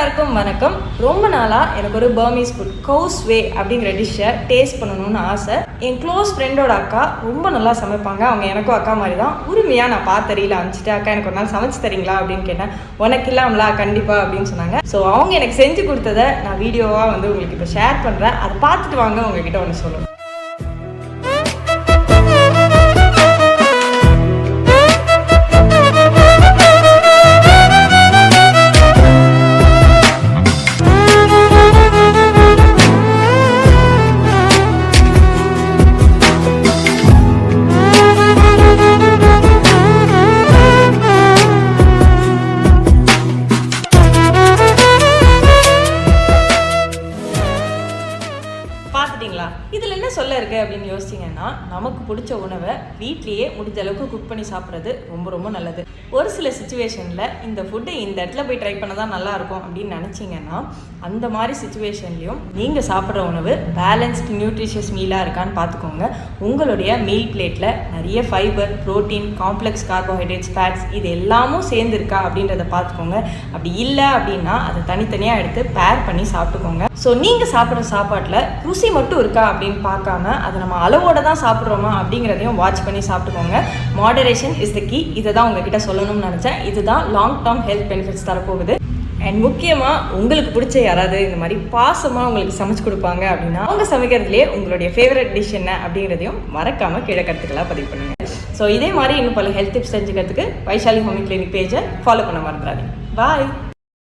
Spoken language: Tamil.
எல்லாருக்கும் வணக்கம். ரொம்ப நாளாக எனக்கு ஒரு பர்மீஸ் ஃபுட் கவுஸ் வே அப்படிங்கிற டிஷ்ஷை டேஸ்ட் பண்ணணும்னு ஆசை. என் க்ளோஸ் ஃப்ரெண்டோட அக்கா ரொம்ப நல்லா சமைப்பாங்க. அவங்க எனக்கும் அக்கா மாதிரி தான். உரிமையாக நான் பாத்தறியில் அனுப்பிச்சிட்டு அக்கா எனக்கு ஒரு நாள் சமைச்சு தரீங்களா அப்படின்னு கேட்டேன். உனக்கு இல்லாமலா கண்டிப்பாக அப்படின்னு சொன்னாங்க. ஸோ அவங்க எனக்கு செஞ்சு கொடுத்ததை நான் வீடியோவாக உங்களுக்கு இப்போ ஷேர் பண்ணுறேன். அதை பார்த்துட்டு வாங்க உங்ககிட்ட ஒன்று சொல்லுவேன். பார்த்துட்டிங்களா? இதில் என்ன சொல்ல இருக்குது அப்படின்னு யோசிச்சிங்கன்னா, நமக்கு பிடிச்ச உணவை வீட்லேயே முடிஞ்ச அளவுக்கு குக் பண்ணி சாப்பிட்றது ரொம்ப ரொம்ப நல்லது. ஒரு சில சுச்சுவேஷனில் இந்த ஃபுட்டை இந்த இடத்துல போய் ட்ரை பண்ண தான் நல்லாயிருக்கும் அப்படின்னு நினச்சிங்கன்னா, அந்த மாதிரி சுச்சுவேஷன்லேயும் நீங்கள் சாப்பிட்ற உணவு பேலன்ஸ்டு நியூட்ரிஷியஸ் மீலாக இருக்கான்னு பார்த்துக்கோங்க. உங்களுடைய மீல் பிளேட்டில் நிறைய fibre, protein, complex carbohydrates, fats இது எல்லாமும் சேர்ந்துருக்கா அப்படின்றத பார்த்துக்கோங்க. அப்படி இல்லை அப்படின்னா அதை தனித்தனியாக எடுத்து பேர் பண்ணி சாப்பிட்டுக்கோங்க. ஸோ நீங்கள் சாப்பிட்ற சாப்பாட்டில் ருசி மட்டும் இருக்கா அப்படின்னு பார்க்காம அதை நம்ம அளவோடு தான் சாப்பிட்றோமா அப்படிங்கிறதையும் வாட்ச் பண்ணி சாப்பிட்டுக்கோங்க. Moderation is the key. இதை தான் உங்ககிட்ட சொல்லணும்னு நினச்சேன். இதுதான் லாங் டேர்ம் ஹெல்த் பெனிஃபிட்ஸ் தரப்போகுது. அண்ட் முக்கியமாக உங்களுக்கு பிடிச்ச யாராவது இந்த மாதிரி பாசமாக உங்களுக்கு சமைச்சு கொடுப்பாங்க அப்படின்னா அவங்க சமைக்கிறதுலேயே உங்களுடைய ஃபேவரட் டிஷ் என்ன அப்படிங்கிறதையும் மறக்காமல் கீழே கருத்துக்களாக பதிவு பண்ணுங்கள். ஸோ இதே மாதிரி இன்னும் பல ஹெல்த் டிப்ஸ் தெரிஞ்சுக்கிறதுக்கு வைஷாலி ஹோமிக் கிளினிக் பேஜை ஃபாலோ பண்ண மறந்துடாதீங்க. பாய்.